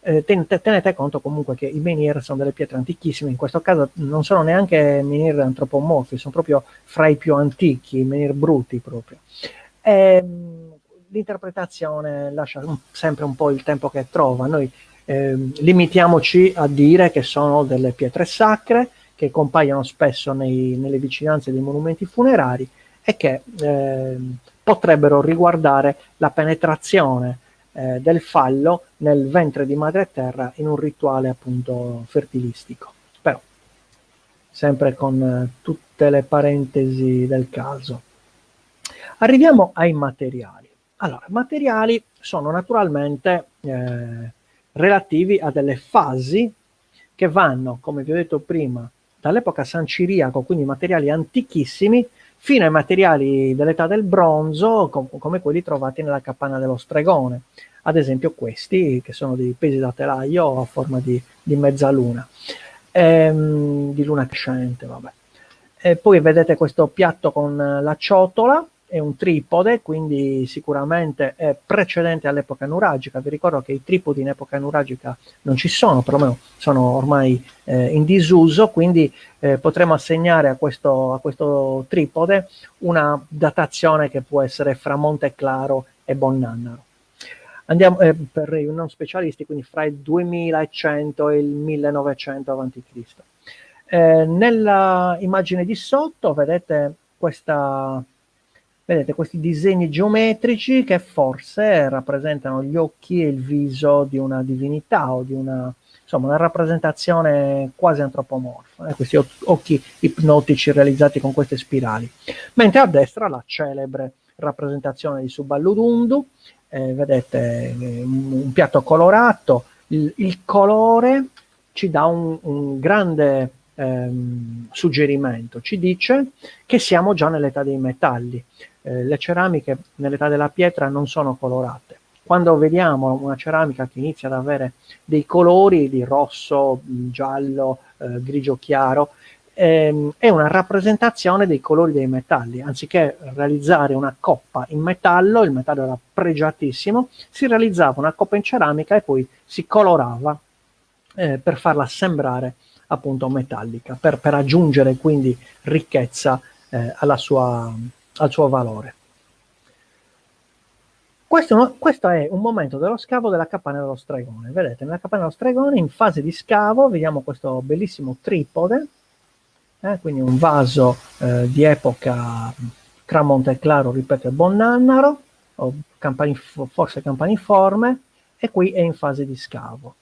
Tenete conto comunque che i menhir sono delle pietre antichissime, in questo caso non sono neanche menhir antropomorfi, sono proprio fra i più antichi, i menhir bruti proprio. L'interpretazione lascia sempre un po' il tempo che trova, noi limitiamoci a dire che sono delle pietre sacre, che compaiono spesso nelle vicinanze dei monumenti funerari e che potrebbero riguardare la penetrazione del fallo nel ventre di madre terra in un rituale appunto fertilistico. Però, sempre con tutte le parentesi del caso. Arriviamo ai materiali. Allora, i materiali sono naturalmente relativi a delle fasi che vanno, come vi ho detto prima, dall'epoca sanciriaco, quindi materiali antichissimi, fino ai materiali dell'età del bronzo, come quelli trovati nella capanna dello Stregone. Ad esempio questi, che sono dei pesi da telaio a forma di mezzaluna, di luna crescente, vabbè. E poi vedete questo piatto con la ciotola, è un tripode, quindi sicuramente è precedente all'epoca nuragica. Vi ricordo che i tripodi in epoca nuragica non ci sono, perlomeno sono ormai in disuso, quindi potremo assegnare a questo tripode una datazione che può essere fra Monteclaro e Bonnannaro. Andiamo per i non specialisti, quindi fra il 2100 e il 1900 a.C. Nella immagine di sotto vedete questi disegni geometrici che forse rappresentano gli occhi e il viso di una divinità o di una rappresentazione quasi antropomorfa, questi occhi ipnotici realizzati con queste spirali. Mentre a destra la celebre rappresentazione di Suballudundu, vedete un piatto colorato, il colore ci dà un grande suggerimento, ci dice che siamo già nell'età dei metalli. Le ceramiche nell'età della pietra non sono colorate. Quando vediamo una ceramica che inizia ad avere dei colori di rosso, giallo, grigio chiaro, è una rappresentazione dei colori dei metalli. Anziché realizzare una coppa in metallo, il metallo era pregiatissimo, si realizzava una coppa in ceramica e poi si colorava per farla sembrare appunto metallica, per aggiungere quindi ricchezza al suo valore. Questo è un momento dello scavo della capanna dello stregone. Vedete, nella capanna dello stregone, in fase di scavo, vediamo questo bellissimo tripode, quindi un vaso di epoca Cramonteclaro, ripeto, e Bonnannaro, o forse campaniforme, e qui è in fase di scavo.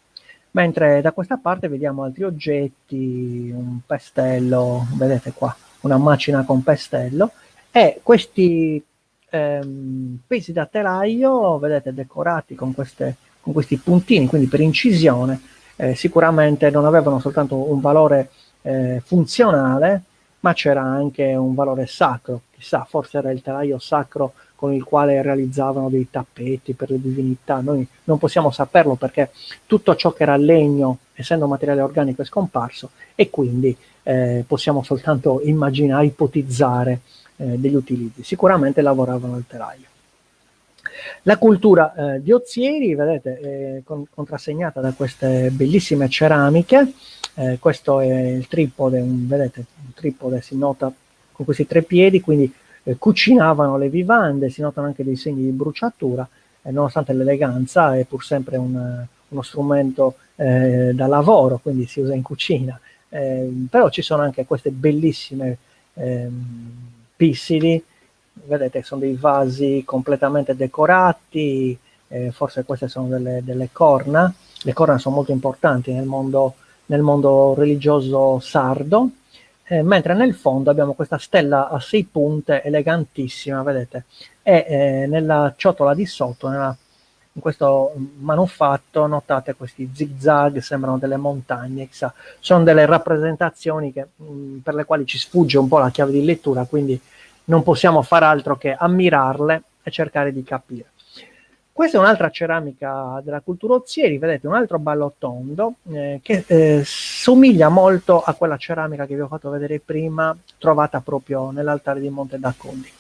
Mentre da questa parte vediamo altri oggetti, un pestello, vedete qua, una macina con pestello, e questi pesi da telaio, vedete, decorati con questi puntini, quindi per incisione, sicuramente non avevano soltanto un valore funzionale, ma c'era anche un valore sacro. Chissà, forse era il telaio sacro con il quale realizzavano dei tappeti per le divinità. Noi non possiamo saperlo perché tutto ciò che era legno, essendo materiale organico, è scomparso, e quindi possiamo soltanto immaginare, ipotizzare degli utilizzi. Sicuramente lavoravano al telaio. La cultura di Ozieri, vedete, è contrassegnata da queste bellissime ceramiche. Questo è il tripode, vedete, un tripode si nota con questi 3 piedi, quindi cucinavano le vivande, si notano anche dei segni di bruciatura, nonostante l'eleganza è pur sempre uno strumento da lavoro, quindi si usa in cucina. Però ci sono anche queste bellissime pissidi, vedete, sono dei vasi completamente decorati, forse queste sono delle corna. Le corna sono molto importanti nel mondo religioso sardo, mentre nel fondo abbiamo questa stella a 6 punte elegantissima, vedete, e nella ciotola di sotto, in questo manufatto, notate questi zigzag, sembrano delle montagne, chissà, sono delle rappresentazioni per le quali ci sfugge un po' la chiave di lettura, quindi non possiamo far altro che ammirarle e cercare di capire. Questa è un'altra ceramica della cultura Ozieri, vedete, un altro ballo tondo che somiglia molto a quella ceramica che vi ho fatto vedere prima, trovata proprio nell'altare di Monte d'Accondi.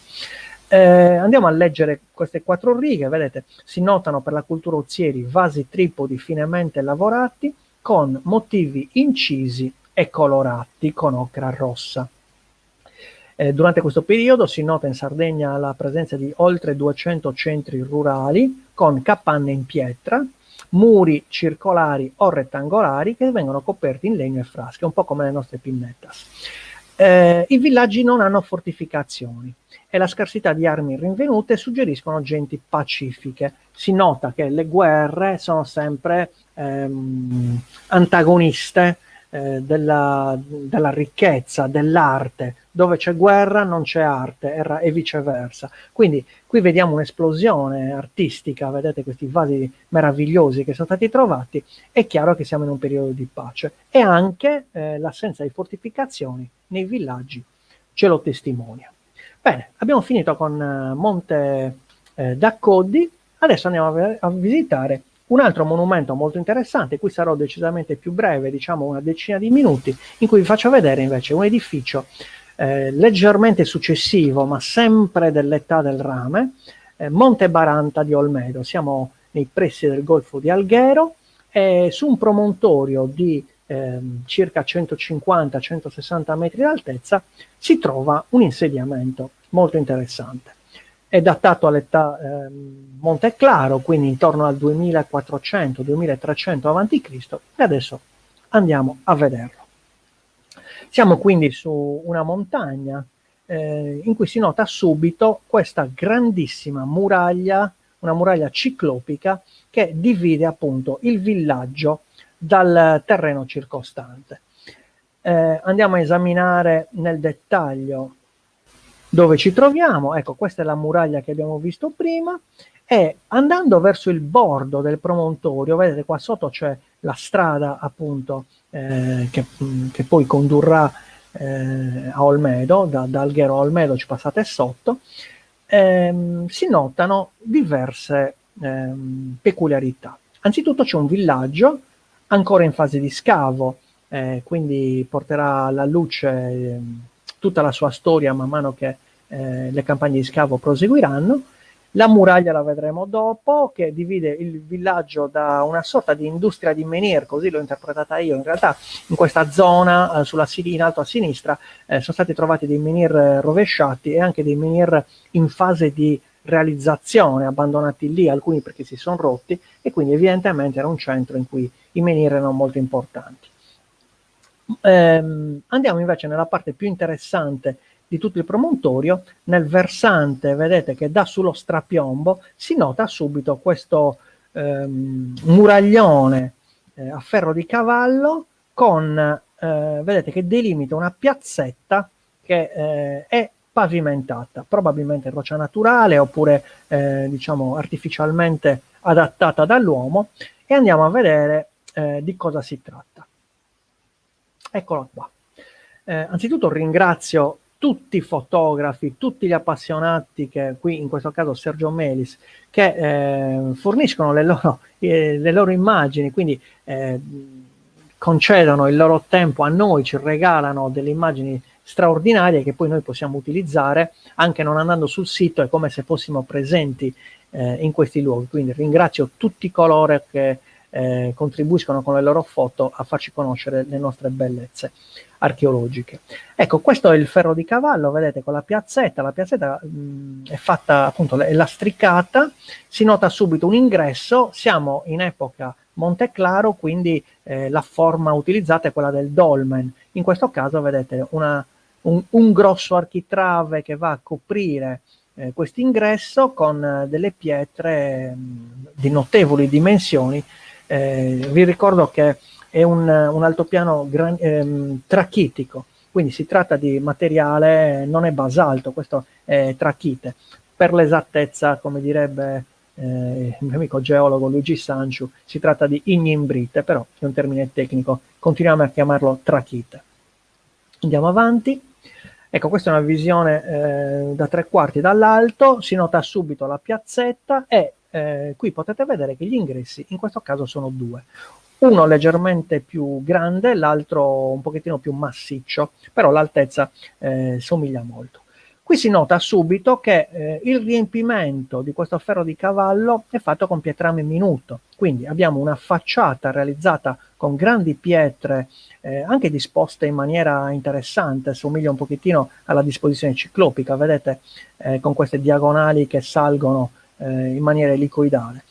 Andiamo a leggere queste 4 righe, vedete, si notano per la cultura Ozieri vasi tripodi finemente lavorati con motivi incisi e colorati con ocra rossa. Durante questo periodo si nota in Sardegna la presenza di oltre 200 centri rurali con capanne in pietra, muri circolari o rettangolari che vengono coperti in legno e frasche, un po' come le nostre pinnettas. I villaggi non hanno fortificazioni e la scarsità di armi rinvenute suggeriscono genti pacifiche. Si nota che le guerre sono sempre antagoniste della ricchezza, dell'arte. Dove c'è guerra non c'è arte e viceversa. Quindi qui vediamo un'esplosione artistica, vedete questi vasi meravigliosi che sono stati trovati, è chiaro che siamo in un periodo di pace, e anche l'assenza di fortificazioni nei villaggi ce lo testimonia. Bene, abbiamo finito con Monte d'Accoddi, adesso andiamo a visitare un altro monumento molto interessante. Qui sarò decisamente più breve, diciamo una decina di minuti, in cui vi faccio vedere invece un edificio leggermente successivo, ma sempre dell'età del rame, Monte Baranta di Olmedo. Siamo nei pressi del Golfo di Alghero, e su un promontorio di circa 150-160 metri d'altezza si trova un insediamento molto interessante. È datato all'età Monte Claro, quindi intorno al 2400-2300 a.C., e adesso andiamo a vederlo. Siamo quindi su una montagna in cui si nota subito questa grandissima muraglia, una muraglia ciclopica che divide appunto il villaggio dal terreno circostante. Andiamo a esaminare nel dettaglio dove ci troviamo. Ecco, questa è la muraglia che abbiamo visto prima, e andando verso il bordo del promontorio, vedete qua sotto c'è la strada appunto che poi condurrà a Olmedo, da Alghero a Olmedo ci passate sotto. Si notano diverse peculiarità. Anzitutto c'è un villaggio ancora in fase di scavo, quindi porterà alla luce tutta la sua storia man mano che le campagne di scavo proseguiranno. La muraglia la vedremo dopo, che divide il villaggio da una sorta di industria di menhir, così l'ho interpretata io. In realtà in questa zona, in alto a sinistra, sono stati trovati dei menhir rovesciati e anche dei menhir in fase di realizzazione, abbandonati lì, alcuni perché si sono rotti, e quindi evidentemente era un centro in cui i menhiri erano molto importanti. Andiamo invece nella parte più interessante di tutto il promontorio. Nel versante, vedete che dà sullo strapiombo, si nota subito questo muraglione a ferro di cavallo con, vedete che delimita una piazzetta che è pavimentata, probabilmente in roccia naturale oppure diciamo artificialmente adattata dall'uomo, e andiamo a vedere di cosa si tratta. Eccola qua. Anzitutto ringrazio tutti i fotografi, tutti gli appassionati, che qui in questo caso Sergio Melis, che forniscono le loro immagini, quindi concedono il loro tempo a noi, ci regalano delle immagini straordinarie che poi noi possiamo utilizzare anche non andando sul sito, è come se fossimo presenti in questi luoghi. Quindi ringrazio tutti coloro che contribuiscono con le loro foto a farci conoscere le nostre bellezze archeologiche. Ecco, questo è il ferro di cavallo, vedete, con la piazzetta è fatta appunto, è lastricata, si nota subito un ingresso, siamo in epoca Monte Claro, quindi la forma utilizzata è quella del dolmen. In questo caso vedete un grosso architrave che va a coprire questo ingresso con delle pietre di notevoli dimensioni. Vi ricordo che è un altopiano trachitico, quindi si tratta di materiale, non è basalto, questo è trachite. Per l'esattezza, come direbbe il mio amico geologo Luigi Sanciu, si tratta di ignimbrite, però è un termine tecnico, continuiamo a chiamarlo trachite. Andiamo avanti. Ecco, questa è una visione da 3/4 dall'alto, si nota subito la piazzetta e qui potete vedere che gli ingressi in questo caso sono due. Uno leggermente più grande, l'altro un pochettino più massiccio, però l'altezza somiglia molto. Qui si nota subito che il riempimento di questo ferro di cavallo è fatto con pietrame minuto, quindi abbiamo una facciata realizzata con grandi pietre anche disposte in maniera interessante, somiglia un pochettino alla disposizione ciclopica, vedete, con queste diagonali che salgono in maniera elicoidale.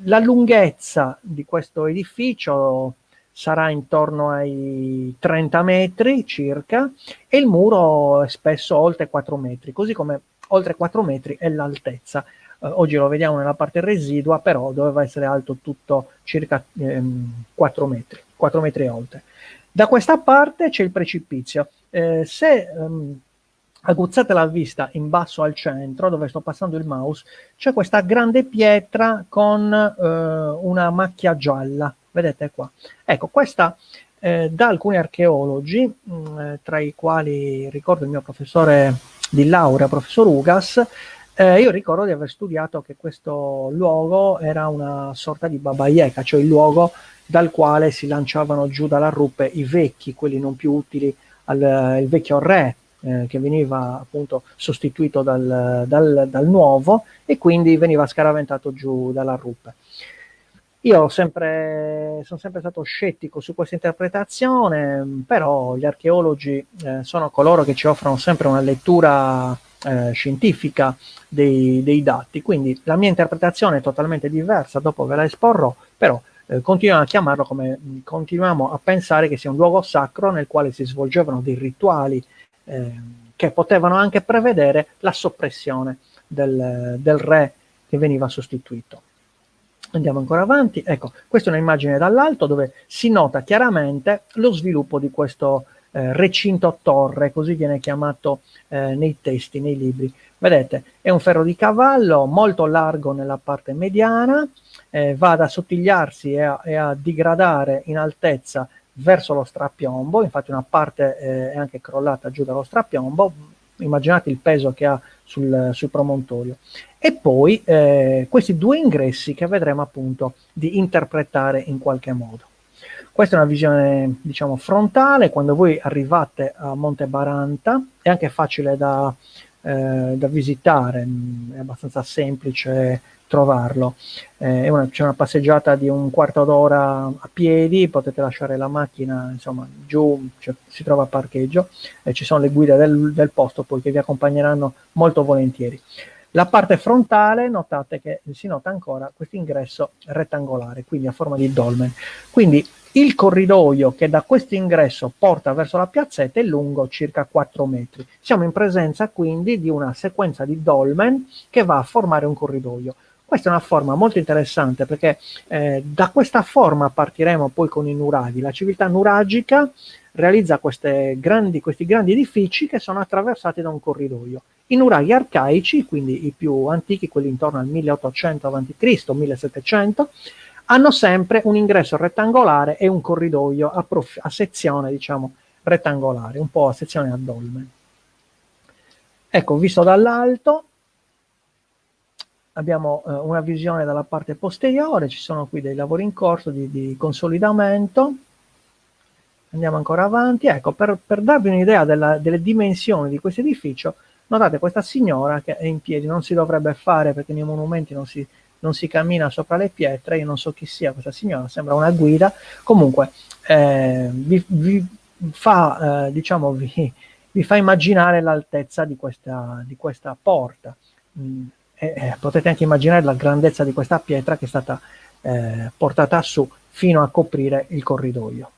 La lunghezza di questo edificio sarà intorno ai 30 metri circa, e il muro è spesso oltre 4 metri, così come oltre 4 metri è l'altezza. Oggi lo vediamo nella parte residua, però doveva essere alto tutto circa 4 metri, 4 metri e oltre. Da questa parte c'è il precipizio. Se aguzzate la vista in basso al centro, dove sto passando il mouse, c'è questa grande pietra con una macchia gialla, vedete qua. Ecco, questa da alcuni archeologi, tra i quali ricordo il mio professore di laurea, professor Ugas, io ricordo di aver studiato che questo luogo era una sorta di Baba Yaga, cioè il luogo dal quale si lanciavano giù dalla rupe i vecchi, quelli non più utili al vecchio re, che veniva appunto sostituito dal nuovo, e quindi veniva scaraventato giù dalla rupe. Io sono sempre stato scettico su questa interpretazione, però gli archeologi sono coloro che ci offrono sempre una lettura scientifica dei dati, quindi la mia interpretazione è totalmente diversa, dopo ve la esporrò, però continuiamo a chiamarlo continuiamo a pensare che sia un luogo sacro nel quale si svolgevano dei rituali che potevano anche prevedere la soppressione del re che veniva sostituito. Andiamo ancora avanti. Ecco, questa è un'immagine dall'alto dove si nota chiaramente lo sviluppo di questo recinto torre, così viene chiamato nei testi, nei libri. Vedete, è un ferro di cavallo molto largo nella parte mediana, va ad assottigliarsi e a digradare in altezza verso lo strapiombo, infatti una parte è anche crollata giù dallo strapiombo, immaginate il peso che ha sul promontorio. E poi questi due ingressi che vedremo appunto di interpretare in qualche modo. Questa è una visione, diciamo, frontale. Quando voi arrivate a Monte Baranta è anche facile da da visitare, è abbastanza semplice trovarlo. C'è una passeggiata di un quarto d'ora a piedi, potete lasciare la macchina, insomma, giù, si trova parcheggio e ci sono le guide del posto poi che vi accompagneranno molto volentieri. La parte frontale, notate che si nota ancora questo ingresso rettangolare, quindi a forma di dolmen. Quindi il corridoio che da questo ingresso porta verso la piazzetta è lungo circa 4 metri. Siamo in presenza quindi di una sequenza di dolmen che va a formare un corridoio. Questa è una forma molto interessante perché da questa forma partiremo poi con i nuraghi. La civiltà nuragica realizza questi grandi edifici che sono attraversati da un corridoio. I nuraghi arcaici, quindi i più antichi, quelli intorno al 1800 a.C., 1700, hanno sempre un ingresso rettangolare e un corridoio a sezione, diciamo, rettangolare, un po' a sezione a dolmen. Ecco, visto dall'alto, abbiamo una visione dalla parte posteriore, ci sono qui dei lavori in corso di consolidamento. Andiamo ancora avanti. Ecco, per darvi un'idea delle dimensioni di questo edificio, notate questa signora che è in piedi, non si dovrebbe fare perché nei monumenti non si cammina sopra le pietre, io non so chi sia questa signora, sembra una guida, comunque vi fa immaginare l'altezza di questa porta. Potete anche immaginare la grandezza di questa pietra che è stata portata su fino a coprire il corridoio.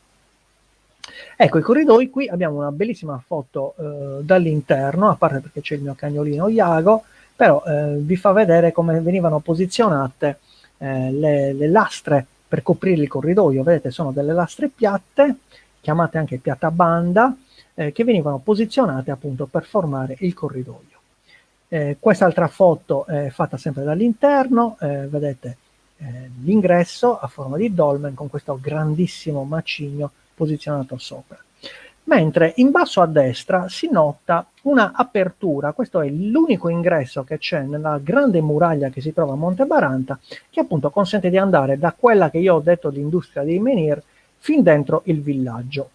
Ecco, i corridoi, qui abbiamo una bellissima foto dall'interno, a parte perché c'è il mio cagnolino Iago, però vi fa vedere come venivano posizionate le lastre per coprire il corridoio. Vedete, sono delle lastre piatte, chiamate anche piattabanda, che venivano posizionate appunto per formare il corridoio. Quest'altra foto è fatta sempre dall'interno, vedete l'ingresso a forma di dolmen con questo grandissimo macigno posizionato sopra. Mentre in basso a destra si nota una apertura, questo è l'unico ingresso che c'è nella grande muraglia che si trova a Monte Baranta, che appunto consente di andare da quella che io ho detto di industria dei menhir fin dentro il villaggio.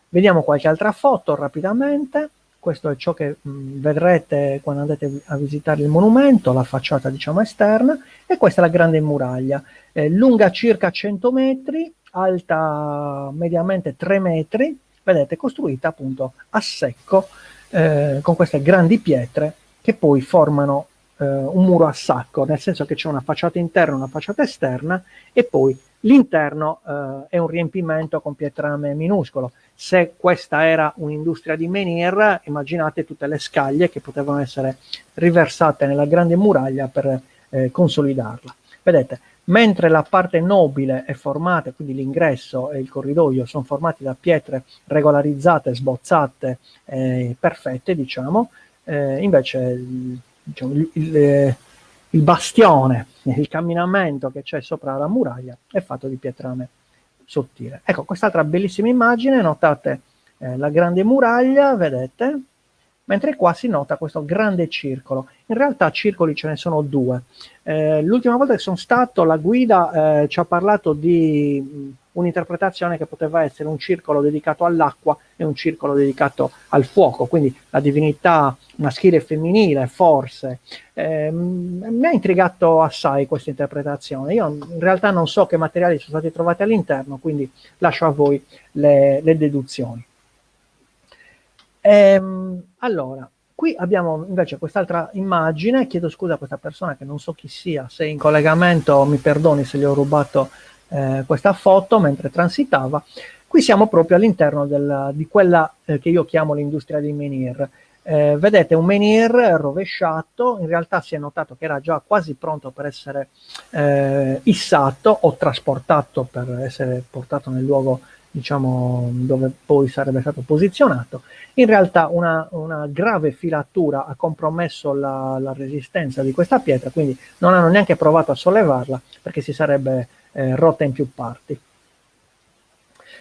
Vediamo qualche altra foto rapidamente. Questo è ciò che vedrete quando andate a visitare il monumento, la facciata diciamo esterna, e questa è la grande muraglia, lunga circa 100 metri, alta mediamente 3 metri, vedete, costruita appunto a secco con queste grandi pietre che poi formano un muro a sacco, nel senso che c'è una facciata interna e una facciata esterna e poi l'interno è un riempimento con pietrame minuscolo. Se questa era un'industria di menhir, immaginate tutte le scaglie che potevano essere riversate nella grande muraglia per consolidarla. Vedete, mentre la parte nobile è formata, quindi l'ingresso e il corridoio sono formati da pietre regolarizzate, sbozzate, perfette, diciamo, invece diciamo, il bastione, il camminamento che c'è sopra la muraglia è fatto di pietrame sottile. Ecco, quest'altra bellissima immagine, notate la grande muraglia, vedete, mentre qua si nota questo grande circolo. In realtà circoli ce ne sono due. L'ultima volta che sono stato, la guida ci ha parlato di un'interpretazione che poteva essere un circolo dedicato all'acqua e un circolo dedicato al fuoco, quindi la divinità maschile e femminile, forse. Mi ha intrigato assai questa interpretazione. Io in realtà non so che materiali sono stati trovati all'interno, quindi lascio a voi le deduzioni. Allora, qui abbiamo invece quest'altra immagine, chiedo scusa a questa persona che non so chi sia, se è in collegamento mi perdoni se gli ho rubato questa foto mentre transitava. Qui siamo proprio all'interno di quella che io chiamo l'industria dei menhir. Vedete un menhir rovesciato, in realtà si è notato che era già quasi pronto per essere issato o trasportato per essere portato nel luogo diciamo dove poi sarebbe stato posizionato. In realtà una grave filatura ha compromesso la resistenza di questa pietra, quindi non hanno neanche provato a sollevarla perché si sarebbe rotta in più parti.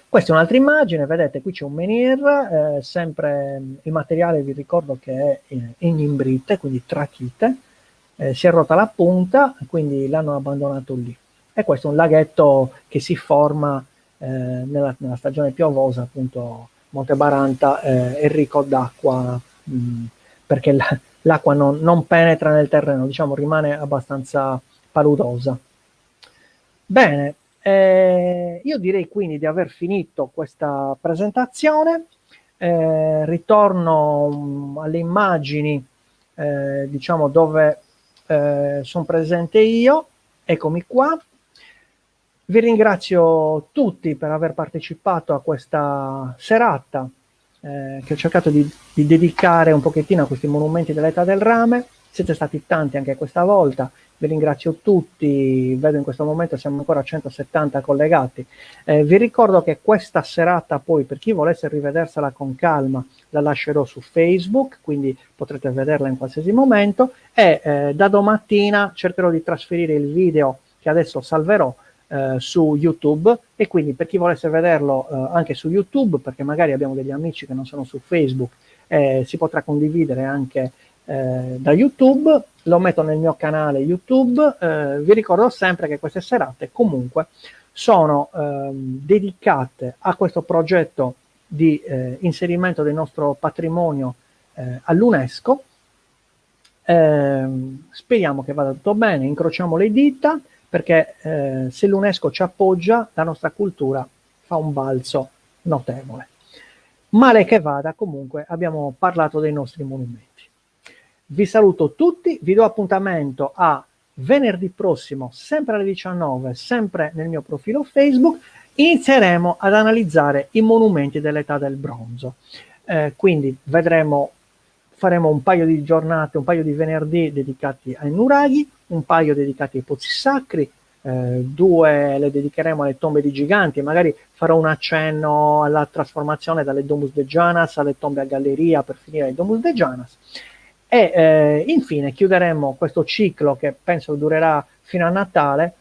Questa è un'altra immagine, vedete qui c'è un menhir, sempre il materiale vi ricordo che è in imbrite, quindi trachite, si è rotta la punta, quindi l'hanno abbandonato lì. E questo è un laghetto che si forma nella stagione piovosa, appunto Monte Baranta è ricco d'acqua perché l'acqua non penetra nel terreno, diciamo, rimane abbastanza paludosa. Bene, io direi quindi di aver finito questa presentazione. Ritorno alle immagini, diciamo, dove sono presente io. Eccomi qua. Vi ringrazio tutti per aver partecipato a questa serata che ho cercato di dedicare un pochettino a questi monumenti dell'età del rame. Siete stati tanti anche questa volta, vi ringrazio tutti, vedo in questo momento siamo ancora a 170 collegati. Vi ricordo che questa serata poi, per chi volesse rivedersela con calma, la lascerò su Facebook, quindi potrete vederla in qualsiasi momento, e da domattina cercherò di trasferire il video che adesso salverò su YouTube, e quindi per chi volesse vederlo anche su YouTube, perché magari abbiamo degli amici che non sono su Facebook, si potrà condividere anche da YouTube, lo metto nel mio canale YouTube. Vi ricordo sempre che queste serate comunque sono dedicate a questo progetto di inserimento del nostro patrimonio all'UNESCO. Speriamo che vada tutto bene, incrociamo le dita, perché se l'UNESCO ci appoggia, la nostra cultura fa un balzo notevole. Male che vada, comunque abbiamo parlato dei nostri monumenti. Vi saluto tutti, vi do appuntamento a venerdì prossimo, sempre alle 19, sempre nel mio profilo Facebook. Inizieremo ad analizzare i monumenti dell'età del bronzo. Quindi faremo un paio di giornate, un paio di venerdì dedicati ai nuraghi, un paio dedicati ai pozzi sacri, 2 le dedicheremo alle tombe di giganti, magari farò un accenno alla trasformazione dalle Domus de Janas alle tombe a galleria per finire ai Domus de Janas. E infine chiuderemo questo ciclo, che penso durerà fino a Natale,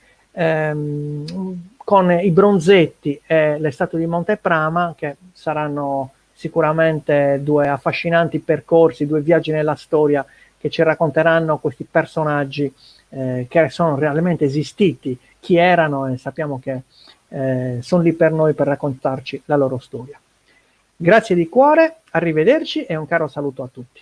con i bronzetti e le statue di Monteprama, che saranno sicuramente 2 affascinanti percorsi, 2 viaggi nella storia che ci racconteranno questi personaggi che sono realmente esistiti, chi erano, e sappiamo che sono lì per noi per raccontarci la loro storia. Grazie di cuore, arrivederci e un caro saluto a tutti.